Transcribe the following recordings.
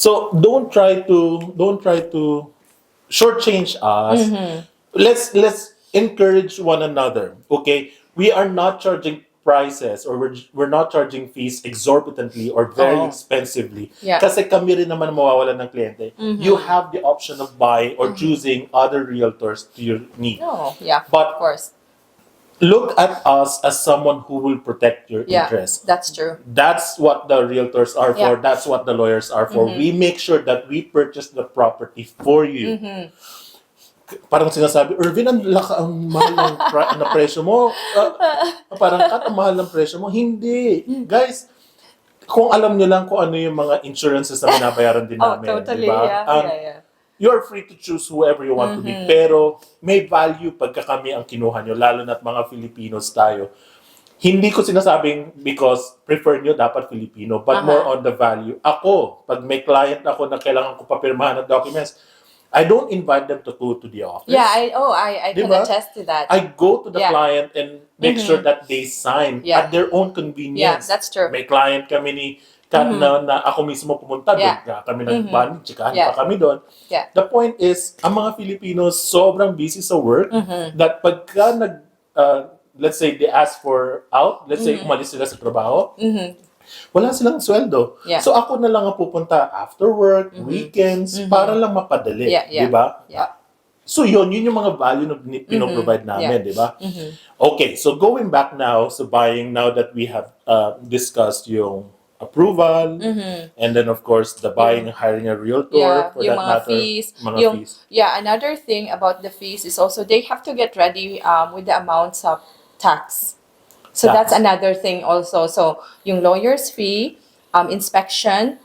So don't try to shortchange us. Let's encourage one another. Okay, we are not charging prices, or we're not charging fees exorbitantly or very Oo. expensively. Yeah. Kasi kami rin naman mawawalan ng kliyente. You have the option of buying or choosing other realtors to your need. No, yeah, But of course. look at us as someone who will protect your Yeah, interests. that's true. That's what the realtors are for. Yeah. That's what the lawyers are for. We make sure that we purchase the property for you. Parang sinasabi, Irvin, ang mahal ng na presyo mo. Parang Kat, ang mahal ng presyo mo. Hindi. Guys, kung alam nyo lang kung ano yung mga insurances na binabayaran din Oh, namin. totally. Diba? Yeah. You're free to choose whoever you want to be. Pero may value pagka kami ang kinuha nyo, lalo na't mga Filipinos tayo. Hindi ko sinasabing because prefer nyo dapat Filipino, but more on the value. Ako, pag may client ako na kailangan ko papirmahan ng documents, I don't invite them to go to the office. Yeah, I can Diba? attest to that. I go to the Yeah. client and make sure that they sign Yeah. at their own Yeah, convenience. that's true. May client kami ni Kat na ako mismo pumunta Yeah. doon. Kami nag-band, chikahan Yeah. pa kami doon. Yeah. The point is, ang mga Filipinos sobrang busy sa work that pagka let's say they ask for out, let's say umalis sila sa trabaho, wala silang sweldo. Yeah. So ako na lang ang pupunta after work, weekends, para lang mapadali. Yeah, yeah. Diba? Yeah. So yun yung mga value na pinoprovide namin, di ba? Okay, so going back now sa buying, now that we have discussed yung approval, and then of course the buying, hiring a realtor, Yeah, for yung that mga matter, fees. mga fees. Yeah, another thing about the fees is also they have to get ready with the amounts of tax. So Tax. that's another thing also. So yung lawyer's fee, inspection,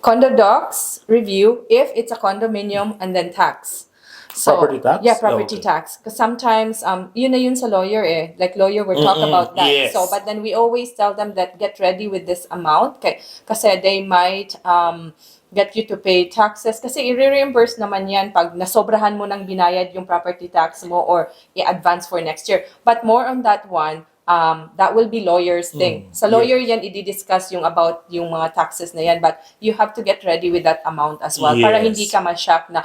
condo docs review if it's a condominium, and then tax. So, Property tax? Yeah, property Okay. tax. Because sometimes, yun na yun sa lawyer eh. Like lawyer, we'll talk about that. Yes. So, but then we always tell them that get ready with this amount. Kasi they might get you to pay taxes. Kasi i-reimburse naman yan pag nasobrahan mo ng binayad yung property tax mo or i-advance for next year. But more on that one, that will be lawyer's thing. Sa lawyer yan, i-discuss yung about yung mga taxes na yan. But you have to get ready with that amount as well. Para Yes. hindi ka ma-shock na,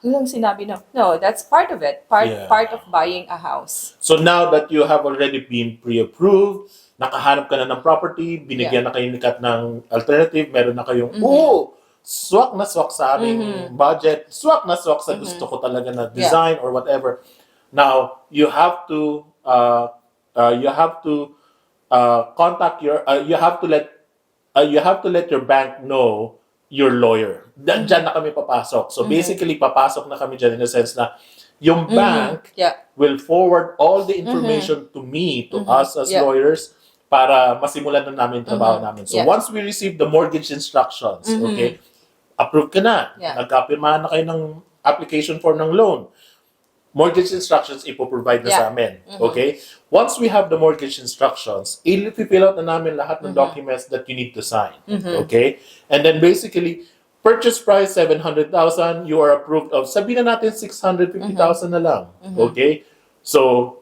anong sinabi na? No, that's part of it. Yeah. Part of buying a house. So now that you have already been pre-approved, nakahanap ka na ng property, binigyan na kayo ni Kat ng alternative, meron na kayong, swak na swak sa aming budget, swak na swak sa gusto ko talaga na design or whatever. Now, you have to contact you have to let your bank know your lawyer. Diyan na kami papasok. So basically, papasok na kami dyan in the sense na yung bank Yeah. will forward all the information to me, to us as Yeah. lawyers, para masimulan na namin yung trabaho namin. So Yeah. once we receive the mortgage instructions, okay, approve ka na. Yeah. Nagkapirmahan na kayo ng application form ng loan. Mortgage instructions ipoprovide na Yeah. sa amin. Okay? Once we have the mortgage instructions, i-fill out na namin lahat ng documents that you need to sign. Okay? And then basically, purchase price 700,000, you are approved of, sabihin na natin 650,000 na lang. Okay? So,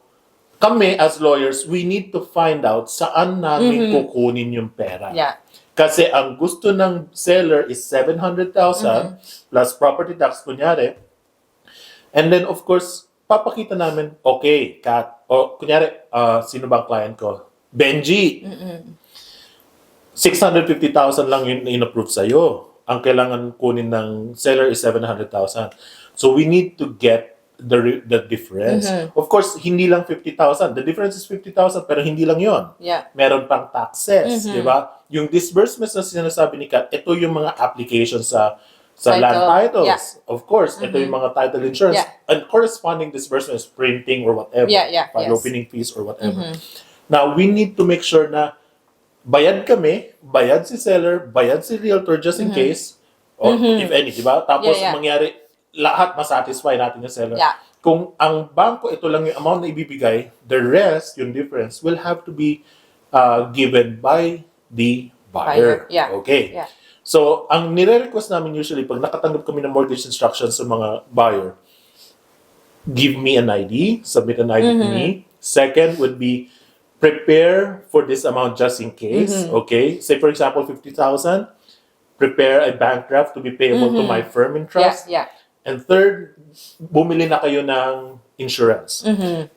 kami as lawyers, we need to find out saan namin kukunin yung pera. Yeah. Kasi ang gusto ng seller is 700,000 plus property tax, kunyari. And then, of course, papakita namin, okay, Kat, o kunyari, sino bang client ko? Benji. 650,000 lang yung in-approve sa'yo. Ang kailangan kunin ng seller is 700,000. So, we need to get the difference. Of course, hindi lang 50,000. The difference is 50,000, pero hindi lang yon. Yeah. Meron pang taxes, di ba? Yung disbursements na sinasabi ni Kat, ito yung mga applications sa Title. land titles. Yeah. Of course, ito yung mga title insurance. Yeah. And corresponding disbursements, printing or whatever. Yeah, file yes. opening fees or whatever. Now, we need to make sure na bayad kami, bayad si seller, bayad si realtor just in case, or if any, di ba? Tapos Yeah. mangyari, lahat masatisfy natin yung seller. Yeah. Kung ang bangko, ito lang yung amount na ibibigay, the rest, yung difference, will have to be given by the buyer. Yeah. Okay. Yeah. So, ang nire-request namin usually, pag nakatanggap kami ng mortgage instructions sa mga buyer, give me an ID, submit an ID to me. Second would be, prepare for this amount just in case. Okay? Say, for example, 50,000. prepare a bank draft to be payable to my firm in Yeah, trust. yeah. And third, bumili na kayo ng insurance.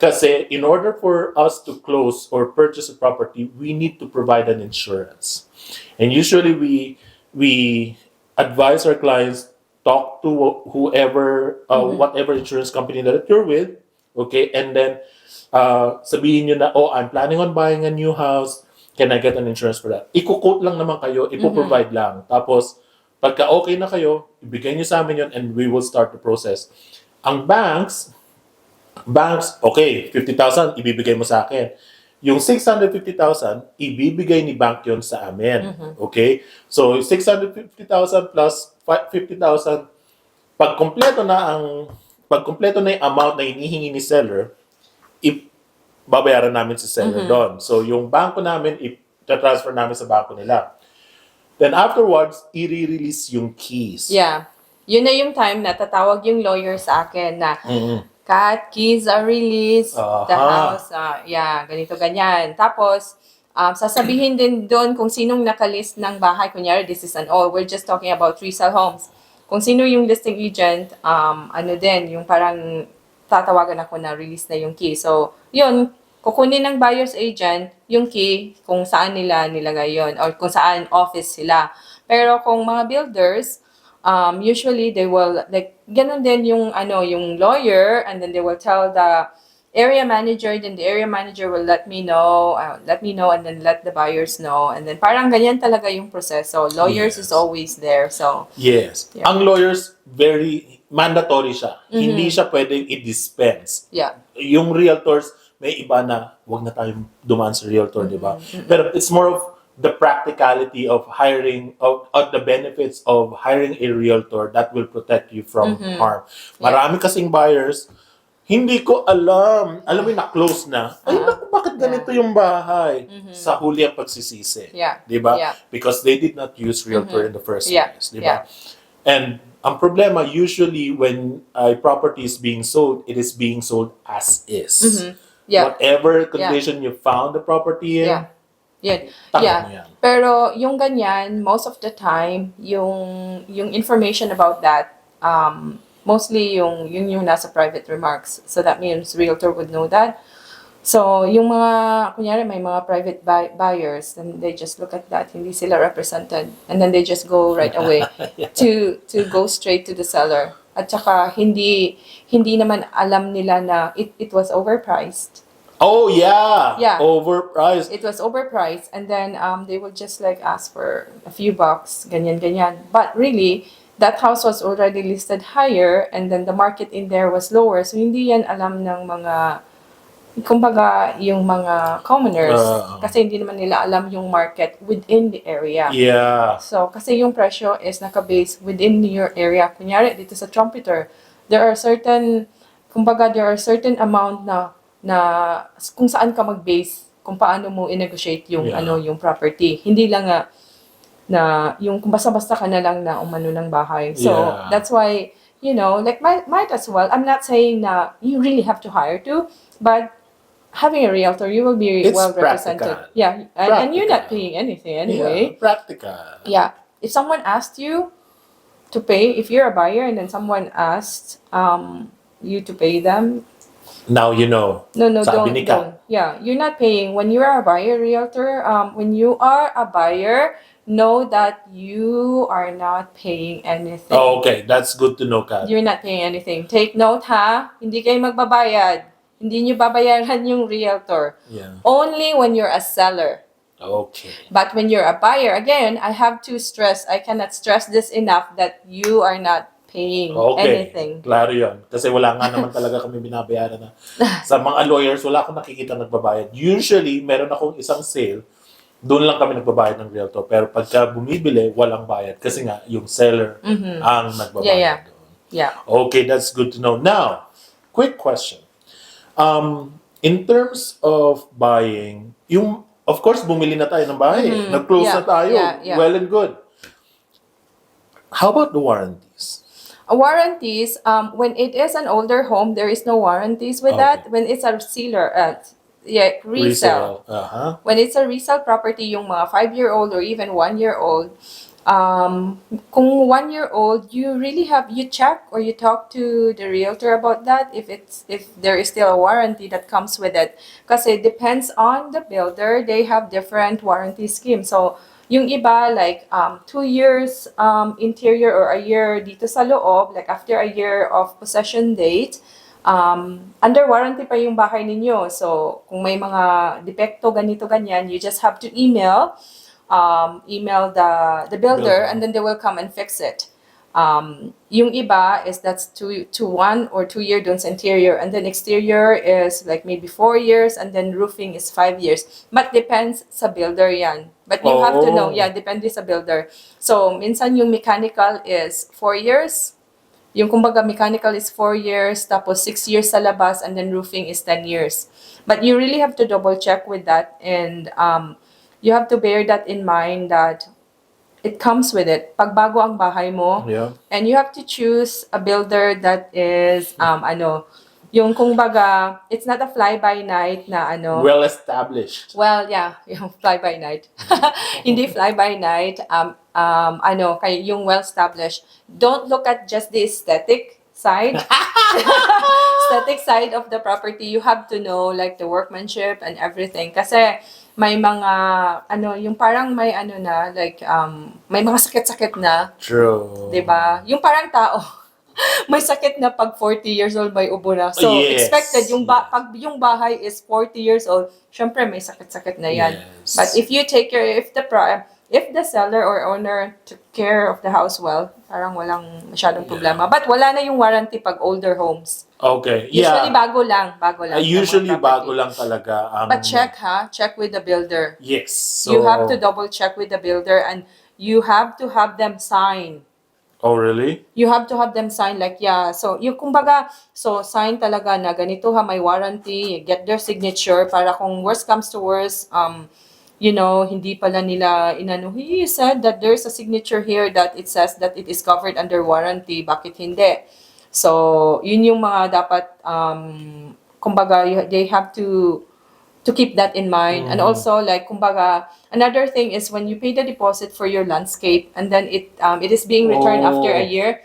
Kasi in order for us to close or purchase a property, we need to provide an insurance. And usually we advise our clients, talk to whoever, whatever insurance company that you're with, okay? And then sabihin nyo na, oh, I'm planning on buying a new house. Can I get an insurance for that? Iko-quote lang naman kayo, ipo-provide lang. Tapos, pagka okay na kayo, ibigay nyo sa amin yun and we will start the process. Ang banks, okay, 50,000, ibibigay mo sa akin. Yung 650,000, ibibigay ni bank yun sa amin. Okay? So, 650,000 plus 50,000, pag kompleto na yung amount na hinihingi ni seller, babayaran namin si seller doon. So, yung banko namin, i-transfer namin sa banko nila. Then afterwards, i-release yung keys. Yeah. Yun na yung time na tatawag yung lawyer sa akin na, Kat, keys are released, the house, ganito, ganyan. Tapos, sasabihin din doon kung sinong nakalist ng bahay. Kunyari, this is we're just talking about resale homes. Kung sino yung listing agent, yung parang tatawagan ako na release na yung key. So, yun, kukunin ng buyer's agent yung key kung saan nila nilagay yun or kung saan office sila. Pero kung mga builders, usually they will, like, ganun din yung lawyer, and then they will tell the area manager, then the area manager will let me know, and then let the buyers know. And then parang ganyan talaga yung proseso. Lawyers is always there. So, yes. Yeah. Ang lawyers, very mandatory siya. Hindi siya pwedeng i-dispense. yeah. Yung realtors, may iba na wag na tayong dumaan sa realtor, di ba? Pero it's more of the practicality of hiring, of the benefits of hiring a realtor that will protect you from harm. Marami kasing buyers, hindi ko alam mo yung na-close na, ay naku, bakit ganito yung bahay? Sa huli ang pagsisisi. Yeah. Di ba? Yeah. Because they did not use realtor in the first Yeah. place. Di ba? And ang problema, usually when a property is being sold, it is being sold as is. Yeah. Whatever condition you found the property in, Yeah. Yan. tama mo yan. Pero yung ganyan, most of the time, yung information about that, mostly yung nasa private remarks. So that means realtor would know that. So yung mga, kunyari may mga private buyers, then they just look at that, hindi sila represented. And then they just go right away to go straight to the seller. At saka hindi naman alam nila na it was overpriced. Oh, yeah. Yeah. Overpriced. It was overpriced, and then they will just like ask for a few bucks, ganyan. But really, that house was already listed higher, and then the market in there was lower. So hindi yan alam ng mga, kumbaga, yung mga commoners, kasi hindi naman nila alam yung market within the area. Yeah. So, kasi yung presyo is naka-base within your area. Kunyari, dito sa Trumpeter, there are certain amount na kung saan ka mag-base, kung paano mo i-negotiate yung yung property. Hindi lang na yung kung basta-basta ka na lang na umano ng bahay. So, that's why, like might as well, I'm not saying na you really have to hire to, but having a realtor, you will be well represented. Practical. Yeah, and you're not paying anything anyway. Yeah, practical. Yeah. If someone asked you to pay, if you're a buyer and then someone asked you to pay them, Now you know. no, Sabi don't, ni Kat. don't. Yeah, you're not paying. When you are a buyer realtor, when you are a buyer, know that you are not paying anything. Oh, okay. That's good to know, Kat. You're not paying anything. Take note, ha? Hindi kayo magbabayad. Hindi nyo babayaran yung realtor. Yeah. Only when you're a seller. Okay. But when you're a buyer, again, I cannot stress this enough that you are not paying anything. Klaro yun. Kasi wala nga naman talaga kami binabayaran na. Sa mga lawyers, wala akong nakikita nagbabayad. Usually, meron akong isang sale, doon lang kami nagbabayad ng realtor. Pero pagka bumibili, walang bayad. Kasi nga, yung seller ang nagbabayad doon. Yeah. Okay, that's good to know. Now, quick question. In terms of buying, of course, bumili na tayo ng bahay. Nag-close na tayo. Yeah. Well and good. How about the warranties? Warranties, when it is an older home, there is no warranties with that. When it's a resale. Uh-huh. When it's a resale property, yung mga 5-year-old or even 1-year-old, kung 1 year old, you check or you talk to the realtor about that if there is still a warranty that comes with it. Kasi it depends on the builder, they have different warranty schemes. So yung iba like 2 years interior or a year dito sa loob, like after a year of possession date, under warranty pa yung bahay ninyo. So kung may mga depekto ganito ganyan, you just have to email the builder, and then they will come and fix it. Yung iba is that's to 1 or 2 year dun sa interior, and then exterior is like maybe 4 years, and then roofing is 5 years. But depends sa builder yan. But you have to know, depende sa builder. So minsan yung mechanical is 4 years. Yung kumbaga mechanical is 4 years, tapos 6 years sa labas, and then roofing is 10 years. But you really have to double check with that, and you have to bear that in mind that it comes with it. Pag bago ang bahay mo, and you have to choose a builder that is, yung kumbaga, it's not a fly-by-night na Well established. Well, yeah, yung fly-by-night. Hindi fly-by-night, kay yung well-established. Don't look at just the aesthetic side. Aesthetic side of the property. You have to know like the workmanship and everything. Kasi may mga yung parang may may mga sakit-sakit na. True. 'Di ba? Yung parang tao may sakit na pag 40 years old may ubo na. So expected yung pag yung bahay is 40 years old, syempre may sakit-sakit na 'yan. Yes. But if you take care, if the seller or owner took care of the house well, parang walang masyadong problema. But wala na yung warranty pag older homes. Okay. Usually bago lang. Usually bago lang talaga. But check with the builder. Yes. So, You have to double check with the builder, and you have to have them sign. Oh, really? You have to have them sign like, so yung kumbaga, so sign talaga na ganito may warranty, get their signature para kung worst comes to worst, hindi pala nila he said that there's a signature here that it says that it is covered under warranty, bakit hindi? So, yun yung mga dapat, kumbaga, they have to keep that in mind. And also, like, kumbaga, another thing is when you pay the deposit for your landscape, and then it is being returned after a year,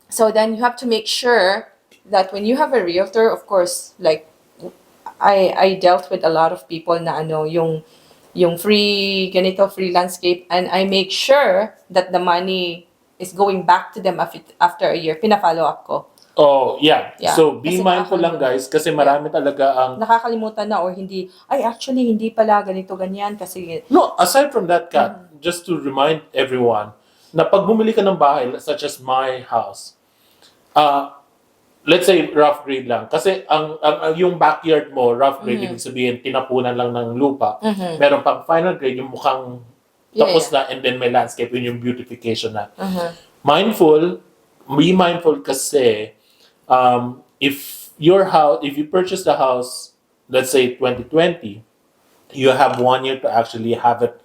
so then you have to make sure that when you have a realtor, of course, like, I dealt with a lot of people na yung free landscape, and I make sure that the money is going back to them after a year. Pina-follow up ko. Oh, yeah. So, be Kasi mindful lang, guys, kasi marami talaga ang... Nakakalimutan na or hindi, actually, hindi pala ganito, ganyan, kasi... No, aside from that, Kat, just to remind everyone, na pag bumili ka ng bahay, such as my house, let's say rough grade lang. Kasi yung backyard mo, rough grade, ibig sabihin, tinapunan lang ng lupa. Meron pang final grade, yung mukhang tapos na, and then may landscape, yun yung beautification na. Be mindful kasi, if you purchase the house, let's say 2020, you have 1 year to actually have the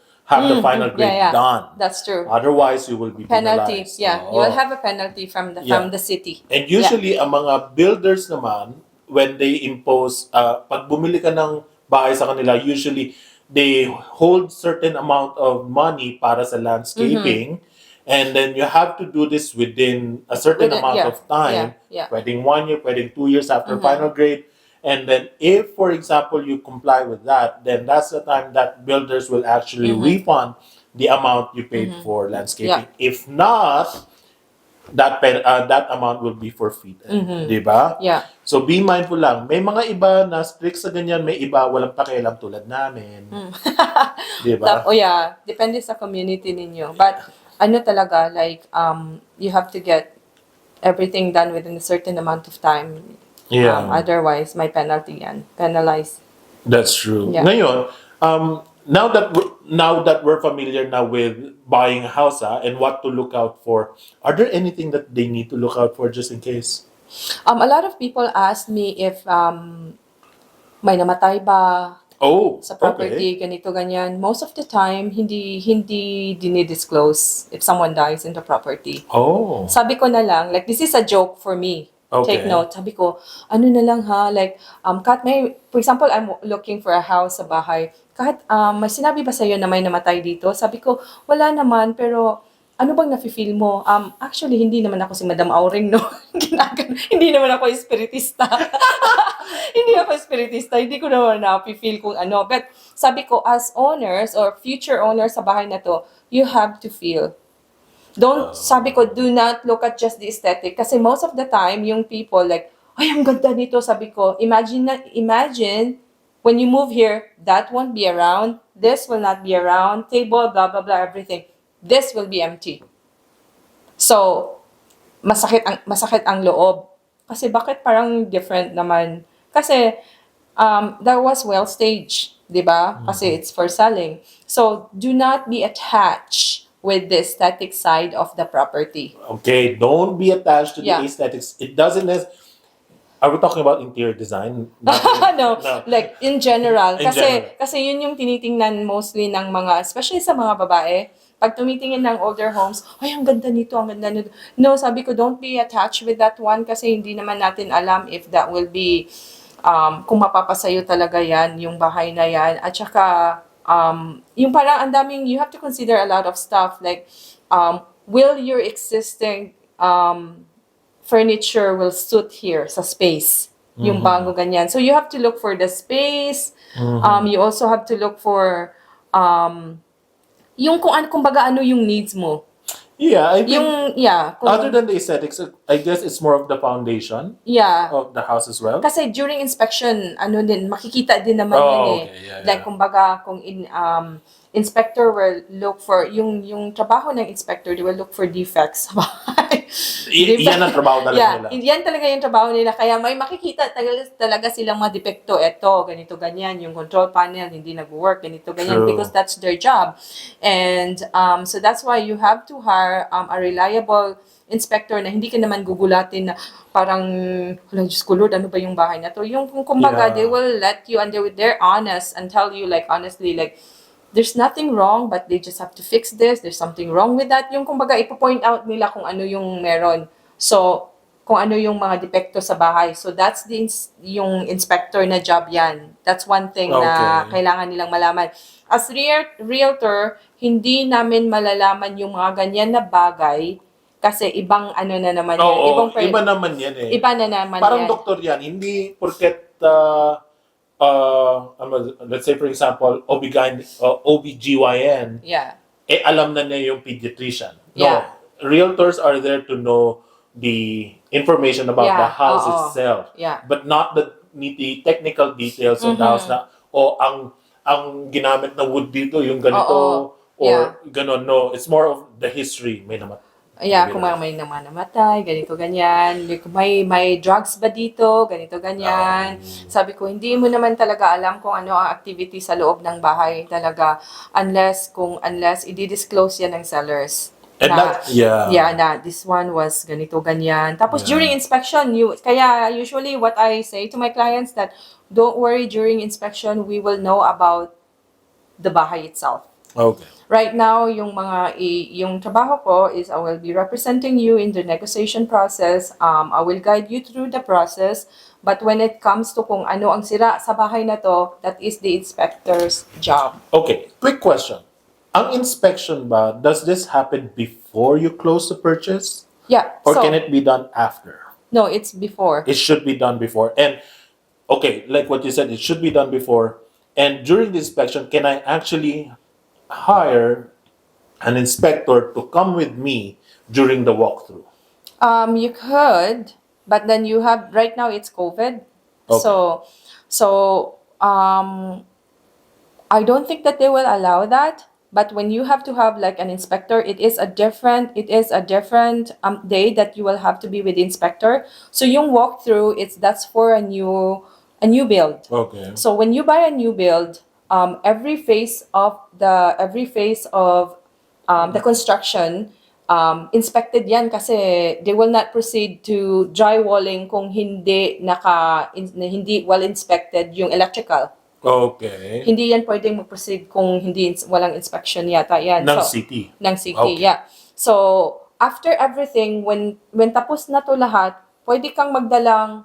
final grade done. That's true. Otherwise, you will be Penalty. penalized. Yeah, you will have a penalty from the city. And usually, ang mga builders naman, when they impose, pag bumili ka ng bahay sa kanila, usually, they hold certain amount of money para sa landscaping. And then you have to do this within a certain amount of time. Pwedeng 1 year, pwedeng 2 years after final grade. And then if, for example, you comply with that, then that's the time that builders will actually refund the amount you paid for landscaping. If not, that amount will be forfeited. Diba? Yeah. So be mindful lang. May mga iba na strict sa ganyan, may iba walang pakialam tulad namin. Diba? Depende sa community ninyo. But talaga, like, you have to get everything done within a certain amount of time. Otherwise, may penalty yan. Penalize. That's true. Yeah. Ngayon, now that we're familiar now with buying a house and what to look out for, are there anything that they need to look out for just in case? A lot of people ask me if may namatay ba sa property, ganito, ganyan. Most of the time, hindi dinidisclose if someone dies in the property. Sabi ko na lang, like, this is a joke for me. Take note. Sabi ko, ano na lang ha, like, kahit may, for example, I'm looking for a house sa bahay. Kahit, may sinabi ba sa'yo na may namatay dito? Sabi ko, wala naman, pero ano bang nafe-feel mo? Actually, hindi naman ako si Madam Auring, no? Hindi naman ako espiritista. Hindi ako espiritista. Hindi ko naman nafe-feel kung ano. But sabi ko, as owners or future owners sa bahay na to, you have to feel. Sabi ko, do not look at just the aesthetic. Kasi most of the time, yung people like, ay, ang ganda nito. Sabi ko, imagine, when you move here, that won't be around. This will not be around. Table, blah, blah, blah, everything. This will be empty. So, masakit ang loob. Kasi bakit parang different naman? Kasi, that was well staged. Diba? Kasi it's for selling. So, do not be attached with the aesthetic side of the property. Okay, don't be attached to the Yeah. aesthetics. It doesn't are we talking about interior design? No, like in general. In general. Kasi yun yung tinitingnan mostly ng mga, especially sa mga babae. Pag tumitingin ng older homes, ay, ang ganda nito, ang ganda nito. No, sabi ko, don't be attached with that one kasi hindi naman natin alam if that will be, kung mapapasayo talaga yan, yung bahay na yan. At saka, yung parang ang daming, you have to consider a lot of stuff like, will your existing furniture will suit here sa space? Yung bago ganyan. So you have to look for the space. You also have to look for yung kumbaga ano yung needs mo. Yeah, I think Kung, other than the aesthetics, I guess it's more of the foundation yeah. of the house as well. Kasi during inspection, ano din, makikita din naman Oh, yun eh. okay, yeah, Like, kumbaga, kung inspector will look for, yung trabaho ng inspector, they will look for defects sa bahay. Yan ang trabaho talaga nila. Yan talaga yung trabaho nila. Kaya may makikita talaga silang mga depekto. Eto, ganito, ganyan. Yung control panel, hindi nag-work. Ganito, ganyan. True. Because that's their job. And so that's why you have to hire a reliable inspector na hindi ka naman gugulatin na parang, Diyos ko Lord, ano ba yung bahay na to? Yung kumbaga, they will let you, and they're honest and tell you like, honestly, like, there's nothing wrong, but they just have to fix this. There's something wrong with that. Yung kumbaga, ipo-point out nila kung ano yung meron. So, kung ano yung mga depekto sa bahay. So, that's yung inspector na job yan. That's one thing na kailangan nilang malaman. As realtor, hindi namin malalaman yung mga ganyan na bagay kasi ibang ano na naman yan. Iba naman yan eh. Iba na naman Parang yan. doktor yan. Hindi porket let's say for example, OBGYN, Yeah. alam na niya yung pediatrician. No, Yeah. realtors are there to know the information about the house itself, but not the technical details of the house na, ang ginamit na wood dito, yung ganito, or ganon. No, it's more of the history. May naman. Kung may naman namatay, ganito, ganyan. May drugs ba dito, ganito, ganyan. Sabi ko, hindi mo naman talaga alam kung ano ang activity sa loob ng bahay talaga unless i-disclose yan ng sellers. And na this one was ganito, ganyan. Tapos during inspection, kaya usually what I say to my clients that don't worry, during inspection, we will know about the bahay itself. Okay. Right now, yung trabaho ko is I will be representing you in the negotiation process. I will guide you through the process. But when it comes to kung ano ang sira sa bahay na to, that is the inspector's job. Okay, quick question. Ang inspection ba, does this happen before you close the purchase? Yeah. Or can it be done after? No, it's before. It should be done before. And, okay, like what you said, it should be done before. And during the inspection, can I actually hire an inspector to come with me during the walkthrough? You could, but then you have, right now it's COVID. Okay. So, I don't think that they will allow that. But when you have to have like an inspector, it is a different day that you will have to be with the inspector. So yung walkthrough, that's for a new build. Okay. So when you buy a new build, every phase of the construction, inspected yan kasi they will not proceed to drywalling kung hindi well inspected yung electrical. Okay. Hindi yan pwedeng mag-proceed kung walang inspection yata yan. Ng city. Ng city, Okay. yeah. So, after everything, when tapos na to lahat, pwede kang magdalang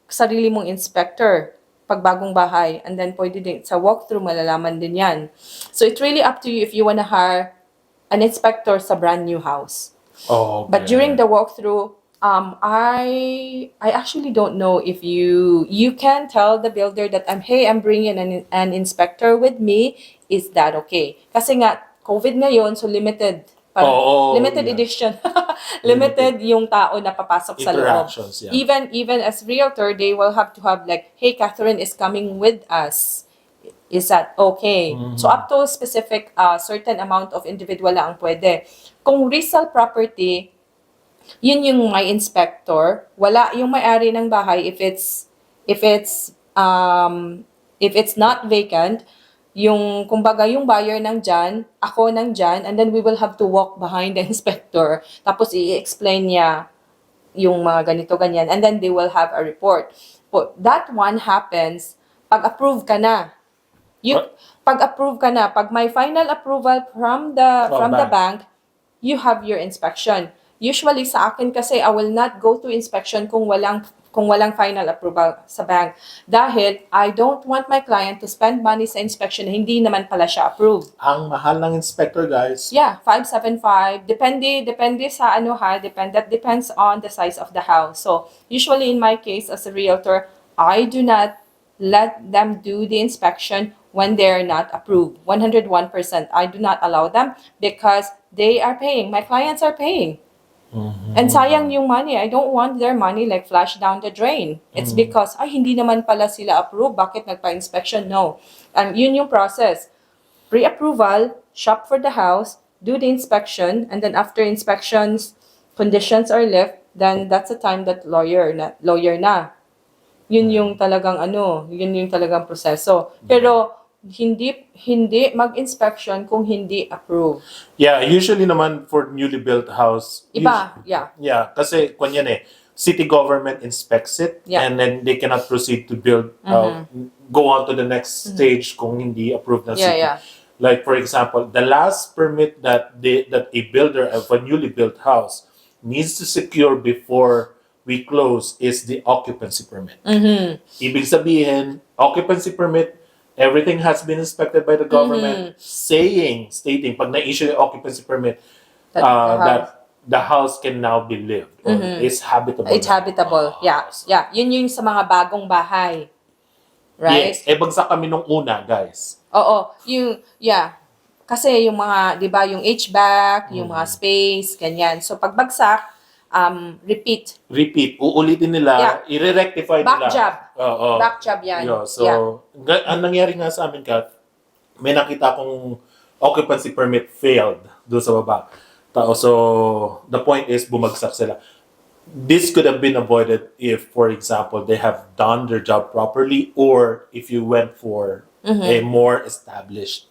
sarili mong inspector pag bagong bahay. And then, pwede din sa walkthrough, malalaman din yan. So, it's really up to you if you wanna hire an inspector sa brand new house. Oh, okay. But during the walkthrough, I actually don't know if you can tell the builder that I'm bringing an inspector with me. Is that okay? Kasi nga COVID ngayon, so limited. Limited yeah. edition. Limited yung tao na papasok sa loob. Interactions, yeah. Even as realtor, they will have to have like, hey, Catherine is coming with us. Is that okay? So up to a specific certain amount of individual lang ang pwede. Kung resale property, yun yung may inspector. Wala yung may-ari ng bahay if it's not vacant. Yung kumbaga yung buyer nandyan, ako nandyan, and then we will have to walk behind the inspector. Tapos i-explain niya yung mga ganito ganyan, and then they will have a report. But that one happens pag approve ka na. Pag-approve ka na, pag may final approval from the bank, you have your inspection. Usually sa akin kasi I will not go to inspection kung walang final approval sa bank. Dahil I don't want my client to spend money sa inspection na hindi naman pala siya approved. Ang mahal ng inspector, guys. Yeah, 575. Depende sa that depends on the size of the house. So, usually in my case as a realtor, I do not let them do the inspection when they're not approved. 101%. I do not allow them because they are paying. My clients are paying. And sayang yung money. I don't want their money like flash down the drain. It's because, hindi naman pala sila approved. Bakit nagpa-inspection? No. And yun yung process. Pre-approval, shop for the house, do the inspection, and then after inspections, conditions are left, then that's the time that lawyer na. Yun yung talagang yun yung talagang proseso. Pero hindi mag-inspection kung hindi approved. Yeah, usually naman for newly built house. Iba, yeah. Yeah, kasi kunyan city government inspects it and then they cannot proceed to build, go on to the next stage kung hindi approved ng city. Yeah. Like for example, the last permit that a builder of a newly built house needs to secure before we close is the occupancy permit. Ibig sabihin, occupancy permit, everything has been inspected by the government, stating, pag na-issue yung occupancy permit, that the house can now be lived or is habitable. It's habitable, yeah. Yun yung sa mga bagong bahay. Right? Yes. Bagsak kami nung una, guys. Oo. Kasi yung mga, di ba, yung HVAC, yung mga space, ganyan. So, pag bagsak, repeat. Uulitin nila, i-rectify nila. Back job. Back job yan. So, ang nangyari nga sa amin, Kat, may nakita kong occupancy permit failed doon sa baba. So, the point is, bumagsak sila. This could have been avoided if, for example, they have done their job properly or if you went for a more established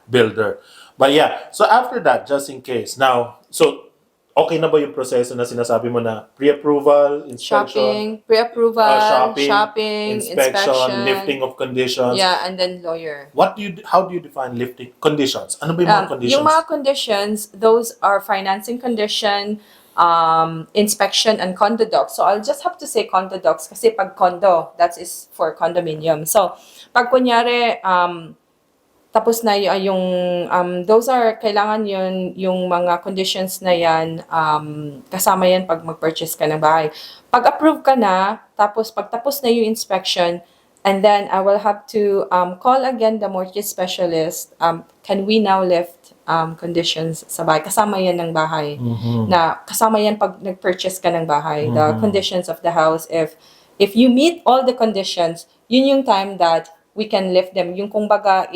builder. But yeah, so after that, just in case. Now, so, okay na ba yung proseso na sinasabi mo na pre-approval, inspection, shopping, inspection, lifting of conditions? Yeah, and then lawyer. How do you define lifting conditions? Ano ba yung mga conditions? Yung mga conditions, those are financing condition, inspection, and condo docs. So I'll just have to say condo docs kasi pag condo, that is for condominium. So pag kunyari, tapos na yung those are kailangan yung mga conditions na yan kasama yan pag mag-purchase ka ng bahay. Pag approve ka na, tapos pag tapos na yung inspection, and then I will have to call again the mortgage specialist. Can we now lift conditions sa bahay? Kasama yan ng bahay. Na kasama yan pag nag-purchase ka ng bahay. The conditions of the house. If you meet all the conditions, yun yung time that we can lift them. Yung kumbaga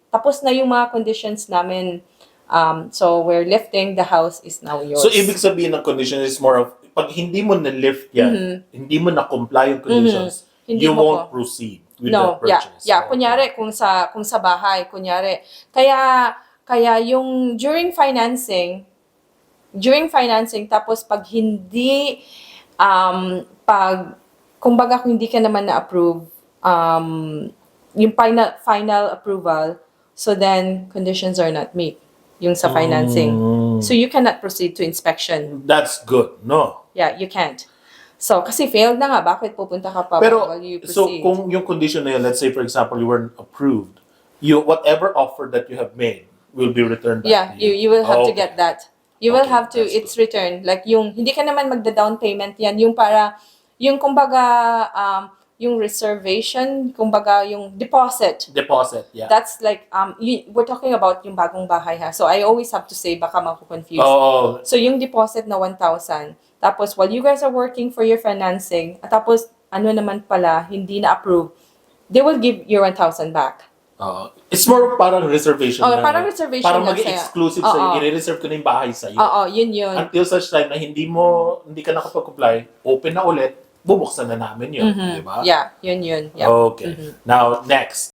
tapos na yung mga conditions namin. So, we're lifting, the house is now yours. So, ibig sabihin ng condition is more of, pag hindi mo na-lift yan, hindi mo na-comply yung conditions, you won't proceed with the purchase. Yeah. Kunyari, kung sa bahay, kunyari. Kaya yung during financing, tapos pag hindi, kumbaga kung hindi ka naman na-approve, yung final approval, so then, conditions are not met. Yung sa financing. So, you cannot proceed to inspection. That's good, no? Yeah, you can't. So, kasi failed na nga, bakit pupunta ka pa Pero, while you so proceed? kung yung condition na yun, let's say for example, you weren't approved, whatever offer that you have made will be returned back Yeah, to you. you will have to Okay. get that. You will Okay, have to, that's it's returned. Like yung, hindi ka naman magda-down payment yan. Yung para, yung kumbaga, yung reservation, kumbaga yung deposit. Deposit, yeah. That's like, we're talking about yung bagong bahay ha. So I always have to say, baka mako-confuse. Oh, So yung deposit na 1,000, tapos while you guys are working for your financing, at tapos ano naman pala, hindi na approve, they will give your 1,000 back. it's more parang reservation Oh, lang. parang reservation Parang lang maging sa'yo. exclusive Oo. sa'yo. I-reserve ko na yung bahay sa'yo. Oo, yun yun. Until such time na hindi ka nakapag-comply, open na ulit, bubuksan na namin yun. Di ba? Yeah, yun yun. Yeah. Okay. Now, next.